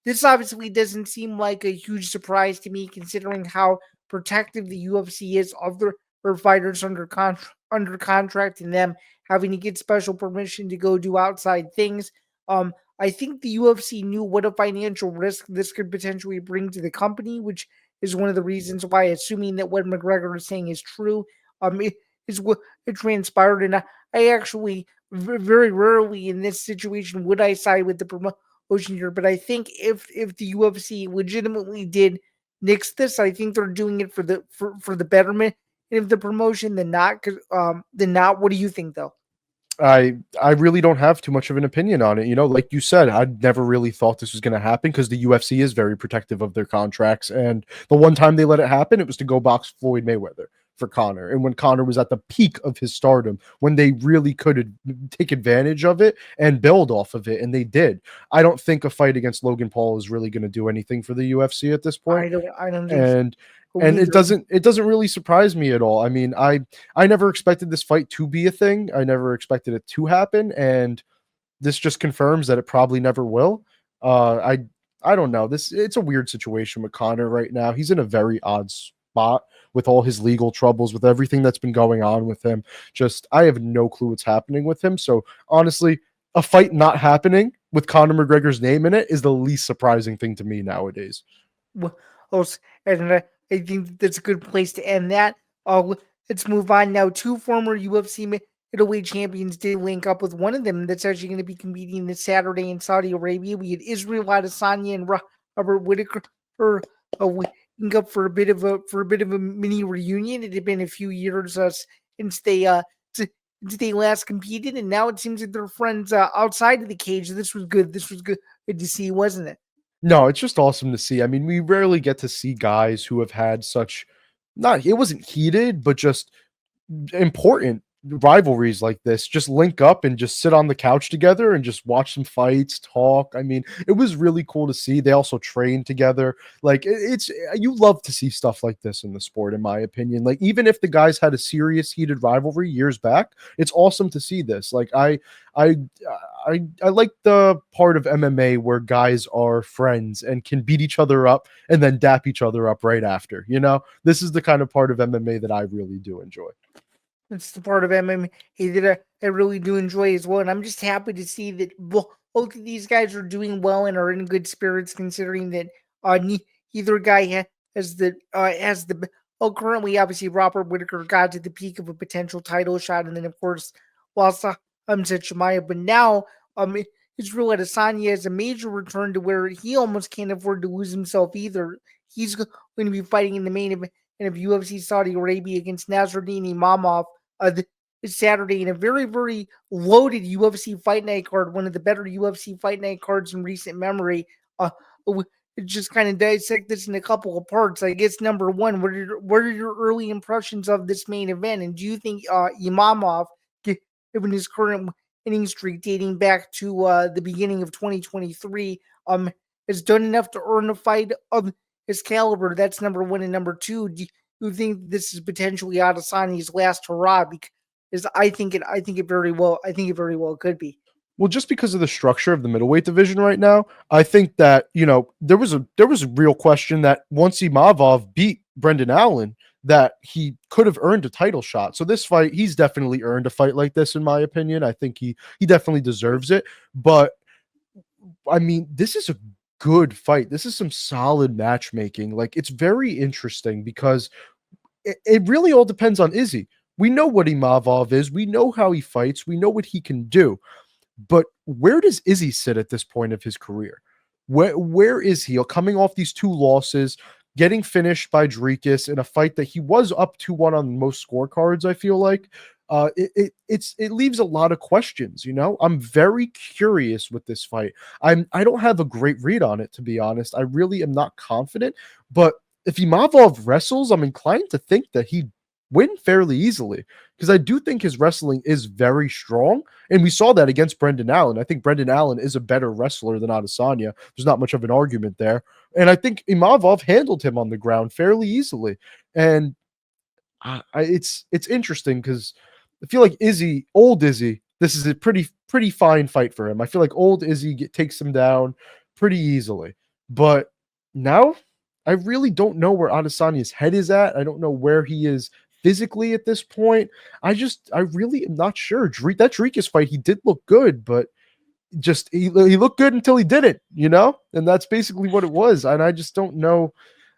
This obviously doesn't seem like a huge surprise to me, considering how protective the UFC is of their fighters under contract and them having to get special permission to go do outside things. I think the UFC knew what a financial risk this could potentially bring to the company, which is one of the reasons why, assuming that what McGregor is saying is true, it is what it transpired. And I actually very rarely in this situation would I side with the promotion here, but I think if the UFC legitimately did nix this, I think they're doing it for the betterment of the promotion than not. What do you think, though? I really don't have too much of an opinion on it. Like you said, I never really thought this was going to happen because the UFC is very protective of their contracts. And the one time they let it happen, it was to go box Floyd Mayweather for Conor. And when Conor was at the peak of his stardom, when they really could take advantage of it and build off of it, and they did. I don't think a fight against Logan Paul is really going to do anything for the UFC at this point. I don't think and it doesn't really surprise me at all. I mean, I never expected this fight to be a thing. I never expected it to happen, and this just confirms that it probably never will. I don't know. It's a weird situation with Conor right now. He's in a very odd spot with all his legal troubles, with everything that's been going on with him. I have no clue what's happening with him. So honestly, a fight not happening with Conor McGregor's name in it is the least surprising thing to me nowadays. And I think that's a good place to end that. Let's move on now. Two former UFC middleweight champions did link up with one of them that's actually going to be competing this Saturday in Saudi Arabia. We had Israel Adesanya and Robert Whittaker for link up for a bit of a mini reunion. It had been a few years since they last competed, and now it seems that they're friends outside of the cage. This was good. This was good to see, wasn't it? No, it's just awesome to see. I mean, we rarely get to see guys who have had such not it wasn't heated, but just important rivalries like this just link up and just sit on the couch together and just watch some fights, talk. I mean, it was really cool to see. They also trained together. Like it's you love to see stuff like this in the sport, in my opinion. Like even if the guys had a serious heated rivalry years back, it's awesome to see this. Like I I like the part of MMA where guys are friends and can beat each other up and then dap each other up right after. You know, this is the kind of part of MMA that I really do enjoy. It's the part of MMA that I really do enjoy as well. And I'm just happy to see that both of these guys are doing well and are in good spirits, considering that either guy has the well, currently, obviously, Robert Whittaker got to the peak of a potential title shot, and then, of course, lost to Chimaev. But now, Israel Adesanya has a major return to where he almost can't afford to lose himself either. He's going to be fighting in the main event of UFC Saudi Arabia against Nassourdine Imavov this Saturday in a very, very loaded UFC fight night card, one of the better UFC fight night cards in recent memory. Just kind of dissect this in a couple of parts. I guess number one, what are your early impressions of this main event? And do you think Imamov, given his current winning streak dating back to the beginning of 2023, has done enough to earn a fight of his caliber? That's number one. And number two, do you think this is potentially Adesanya's last hurrah? Because I think it very well. I think it very well could be. Well, just because of the structure of the middleweight division right now, I think that, you know, there was a real question that once Imavov beat Brendan Allen, that he could have earned a title shot. So this fight, he's definitely earned a fight like this, in my opinion. I think he definitely deserves it. But I mean, this is a good fight. This is some solid matchmaking. Like it's very interesting because it really all depends on Izzy. We know what Imavov is. We know how he fights. We know what he can do. But where does Izzy sit at this point of his career? Where is he? Coming off these two losses, getting finished by Dricus in a fight that he was up 2-1 on most scorecards, I feel like. It leaves a lot of questions, you know. I'm very curious with this fight. I don't have a great read on it, to be honest. I really am not confident, but if Imavov wrestles, I'm inclined to think that he'd win fairly easily because I do think his wrestling is very strong. And we saw that against Brendan Allen. I think Brendan Allen is a better wrestler than Adesanya. There's not much of an argument there. And I think Imavov handled him on the ground fairly easily. And it's interesting because I feel like old Izzy, this is a pretty fine fight for him. I feel like old Izzy takes him down pretty easily. But now I really don't know where Adesanya's head is at. I don't know where he is physically at this point. I really am not sure. That Dricus fight, he did look good, but just he looked good until he didn't, you know? And that's basically what it was. And I just don't know.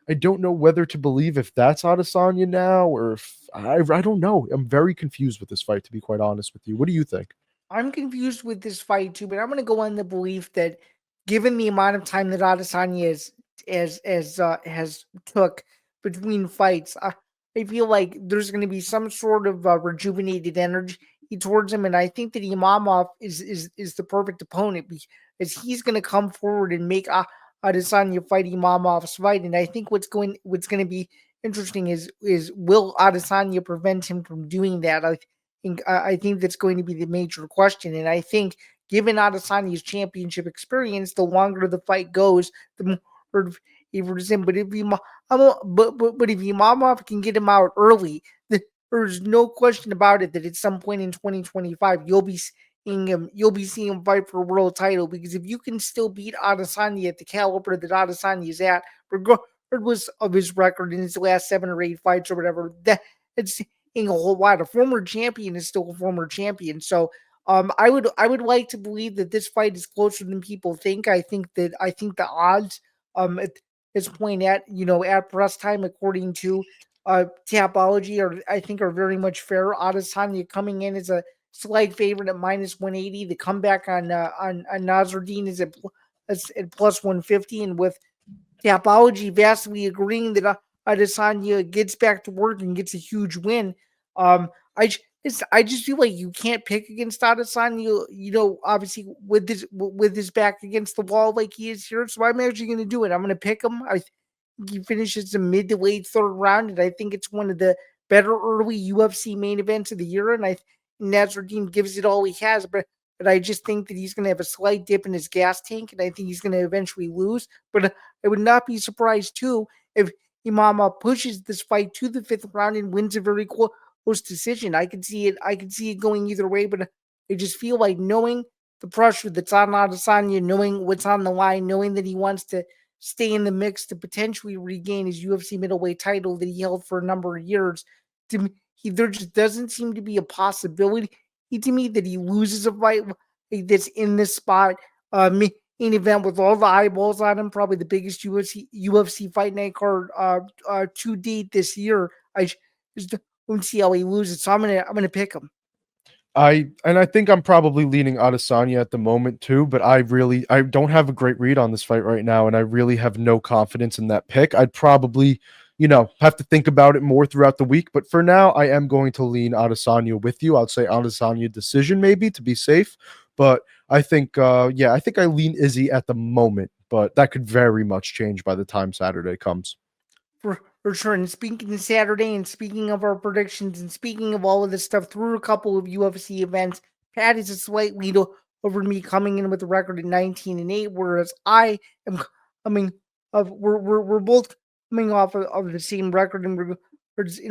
I don't know whether to believe if that's Adesanya now or if I don't know. I'm very confused with this fight, to be quite honest with you. What do you think? I'm confused with this fight too, but I'm going to go on the belief that, given the amount of time that Adesanya has took between fights, I feel like there's going to be some sort of rejuvenated energy towards him, and I think that Imamov is the perfect opponent because he's going to come forward and make Adesanya fight Imamov's fight, and I think what's going to be interesting is will Adesanya prevent him from doing that? I think that's going to be the major question, and I think given Adesanya's championship experience, the longer the fight goes, the more favors him. But if Imamov can get him out early, there's no question about it that at some point in 2025 you'll be seeing him fight for a world title, because if you can still beat Adesanya at the caliber that Adesanya is at, regardless of his record in his last 7 or 8 fights or whatever, it's a whole lot. A former champion is still a former champion. So I would like to believe that this fight is closer than people think. I think the odds his point at press time, according to Tapology, I think are very much fair. Adesanya coming in as a slight favorite at -180. The comeback on Nassourdine is at plus 150, and with Tapology vastly agreeing that Adesanya gets back to work and gets a huge win. I I just feel like you can't pick against Adesanya, obviously with his back against the wall like he is here. So I'm actually going to do it. I'm going to pick him. I think he finishes the mid to late third round, and I think it's one of the better early UFC main events of the year. And Nassourdine gives it all he has, but I just think that he's going to have a slight dip in his gas tank, and I think he's going to eventually lose. But I would not be surprised too if Imavov pushes this fight to the fifth round and wins a very close decision. I could see it going either way, but I just feel like knowing the pressure that's on Adesanya, knowing what's on the line, knowing that he wants to stay in the mix to potentially regain his UFC middleweight title that he held for a number of years. To me, there just doesn't seem to be a possibility to me that he loses a fight like that's in this spot. Main event with all the eyeballs on him, probably the biggest UFC fight night card to date this year. I just don't see how he loses, so I'm gonna pick him. I think I'm probably leaning Adesanya at the moment too, but I don't have a great read on this fight right now, and I really have no confidence in that pick. I'd probably, have to think about it more throughout the week, but for now, I am going to lean Adesanya with you. I'd say Adesanya decision maybe to be safe, but I think, I think I lean Izzy at the moment, but that could very much change by the time Saturday comes. For sure. And speaking of Saturday, and speaking of our predictions, and speaking of all of this stuff, through a couple of UFC events, Pat is a slight lead over me, coming in with a record of 19-8, whereas I am coming of we're both coming off of the same record in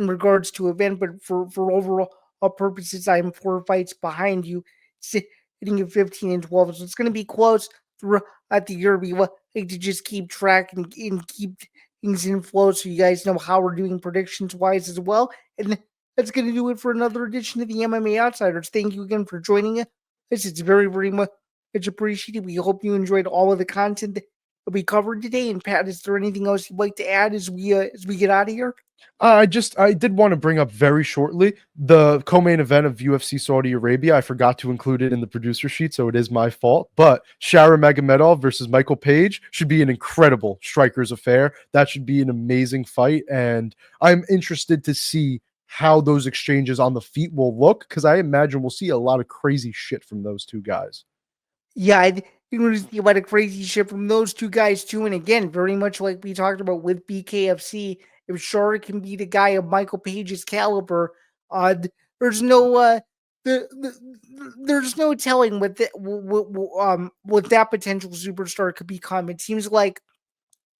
regards to event, but for overall purposes, I am 4 fights behind you, sitting at 15-12. So it's going to be close throughout the year. We like to just keep track and keep things in flow, so you guys know how we're doing predictions wise as well. And that's going to do it for another edition of the MMA Outsiders. Thank you again for joining us. It's very, very much appreciated. We hope you enjoyed all of the content that we covered today. And Pat, is there anything else you'd like to add as we get out of here? I did want to bring up very shortly the co-main event of UFC Saudi Arabia. I forgot to include it in the producer sheet, so it is my fault. But Nurmagomedov versus Michael Page should be an incredible strikers affair. That should be an amazing fight, and I'm interested to see how those exchanges on the feet will look, because I imagine we'll see a lot of crazy shit from those two guys. Yeah, I think we're going to see a lot of crazy shit from those two guys too. And again, very much like we talked about with BKFC, if Shara can be the guy of Michael Page's caliber, there's no there's no telling what that potential superstar could become. It seems like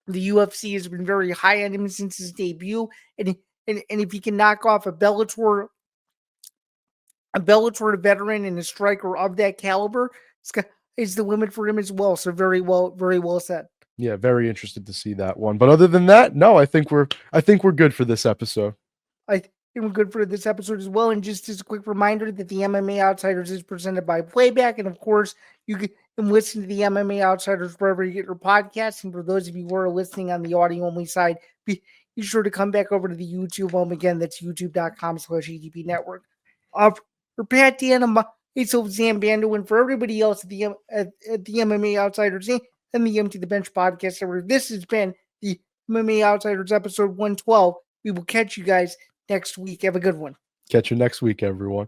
the UFC has been very high on him since his debut, and if he can knock off a Bellator veteran and a striker of that caliber, it's the limit for him as well. So very well said. Yeah, very interested to see that one. But other than that, no, I think we're good for this episode. I think we're good for this episode as well. And just as a quick reminder that the MMA Outsiders is presented by Playback, and of course you can listen to the MMA Outsiders wherever you get your podcasts. And for those of you who are listening on the audio only side, be sure to come back over to the YouTube home again. That's youtube.com/ATP Network. For Pat, Danna, myself, Bando, and for everybody else at the MMA Outsiders and the Empty the Bench podcast. This has been the MMA Outsiders episode 112. We will catch you guys next week. Have a good one. Catch you next week, everyone.